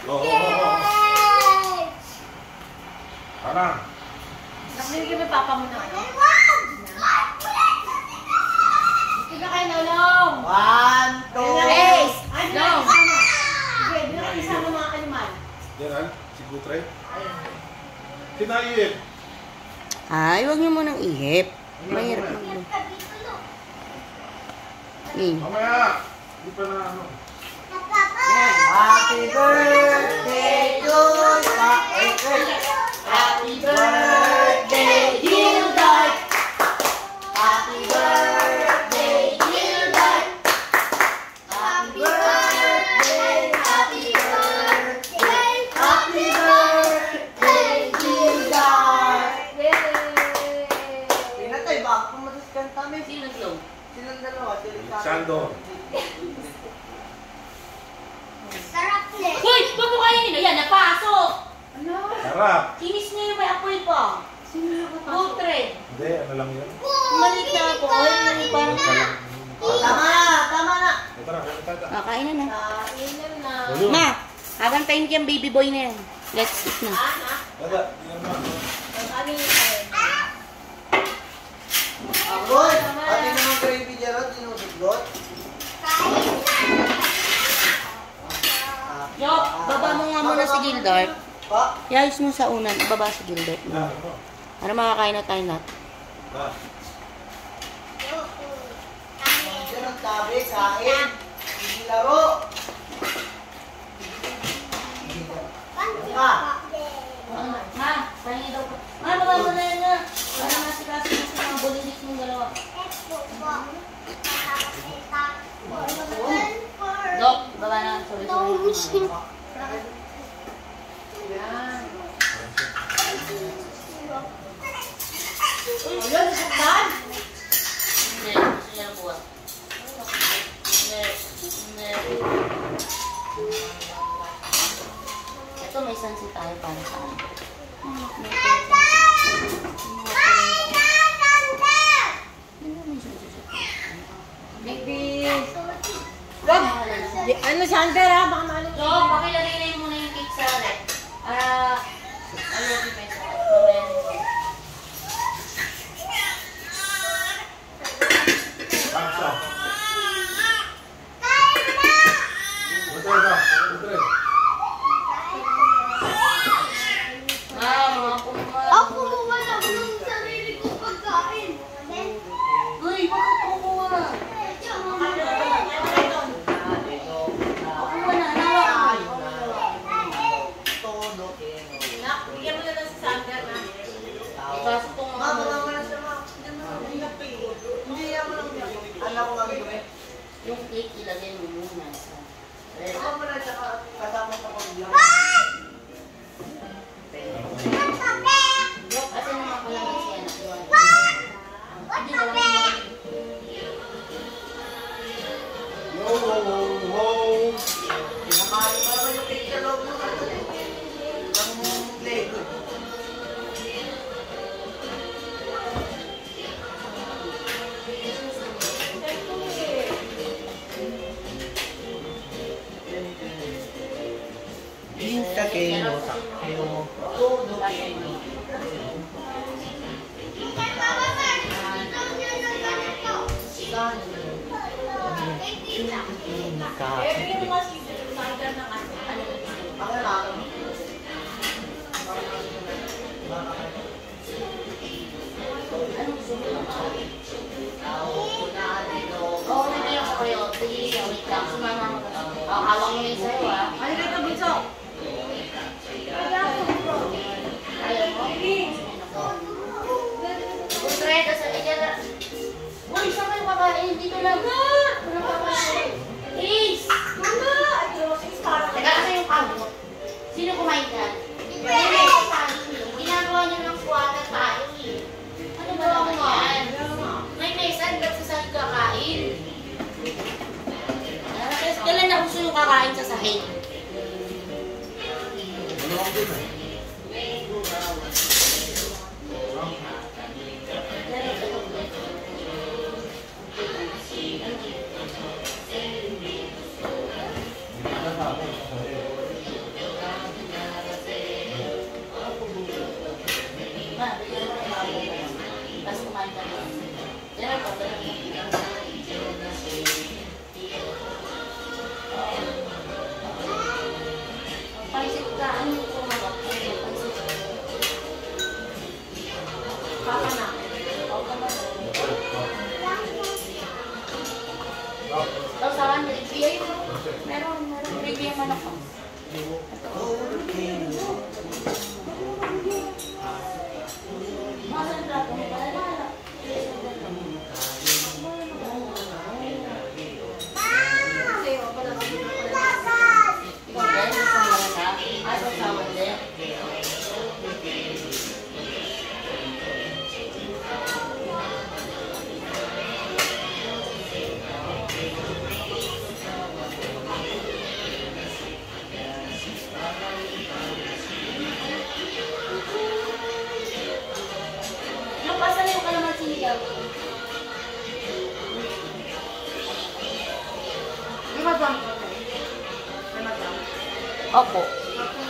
Oo. Parang. Nakunin kami papa mo na ano? Dito na kayo, Lolong. 1, 2, Ace! Long! Sige, dito na kayo isama mga animal. Yan, si Gutre. Kinaiit. Ay, huwag niyo munang ihip. Mahirap mag Mamaya. Hindi pa na ano. Happy birthday to Happy birthday, Gilbert. Happy birthday, Gilbert. Happy birthday, happy birthday, happy birthday, Gilbert. Pinatay ba? Pumatas kanta mo. Sino slow? Silang dalawa, Sando. Sarap niya. Hoy! Huwag mo kayo nila. Yan, napasok! Ano? Sarap. Kinis niya yung may apoy pa. Sino nakapasok? Putre. Hindi, ano lang yun. Malik na ako. Ay, parang... Tama na, tama na. Ito na, tata. Kain na na. Kainan na. Ma, habang tayo yung baby boy na yan. Let's eat na. Tata, tingnan mo. Ano yung Agoy! Pati naman gravy dyan, dinuduglot. Yo, baba mo nga muna si Gilbert. Pa? Iayos mo sa unan. Baba si Gilbert. Yan, Para makakain na tayo lahat. Ta. Diyan ang tabi, kain. Hindi laro. Ma, pahingi daw ko. Ma, baba mo na yan nga. Para masikaso na sa mga bulilit mong dalawa. Dok, baba na. Sorry, sorry. Ayun, nasaktan? Hindi, gusto niya ng buwan. Hindi, hindi. Ito may sansi tayo para sa ano. Baby. Wag! Ano, Sander ha? Baka maano. So, pakilagay na yun muna yung cake sa rep. Para, ano yung pesa? Mamaya. Kamsa. Gutre ba? Gutre. Mga puma. Ako wala ng sarili kong pagkain. Uy, bakit kumuha? Ako wala, nawa. Nak, bigyan mo na lang si Sander na. Ipasok ko nga. Mama, mama na siya, mama. Hindi yan mo lang yan. Anak ko nga gawin. Yung cake ilagay mo muna sa rep. Mama na siya, kasama sa pagbilang. Kasi naman ko lang siya na. Hindi na lang. Ho, ho, ho, ho. Pinakain mo naman yung cake sa loob mo. Ang Lego. Pinta kayo, takyo. Todo kayo. Bigyan mo nga si Sander ng ano. Ako na. Oo, hindi ako kayo. Sige, wait lang. Sumama mo. Hawak mo yung sa'yo, ha? Ano ka ito, Bunso? Ayaw mo? Putre, kasi kaya na. Uy, saan kayo kakain? Dito lang. Walang kakain. Ace! Mama! At Rosie, parang Teka, kasi yung kamot. Sino kumain ka? Ginagawa niyo ng kuwata tayo, eh. Ano ba naman yan? May mesan, ba't sa sahig kakain? Kailan na gusto yung kakain sa sahig? Ano ang din eh? Masan rato mo pala na. Sa'yo, pala kami na pala. Ikaw ba? Kasama na ka? Ay, kasama din. Napasa na yung kalamansi daw. May madam ka tayo. May madam. Opo. Ako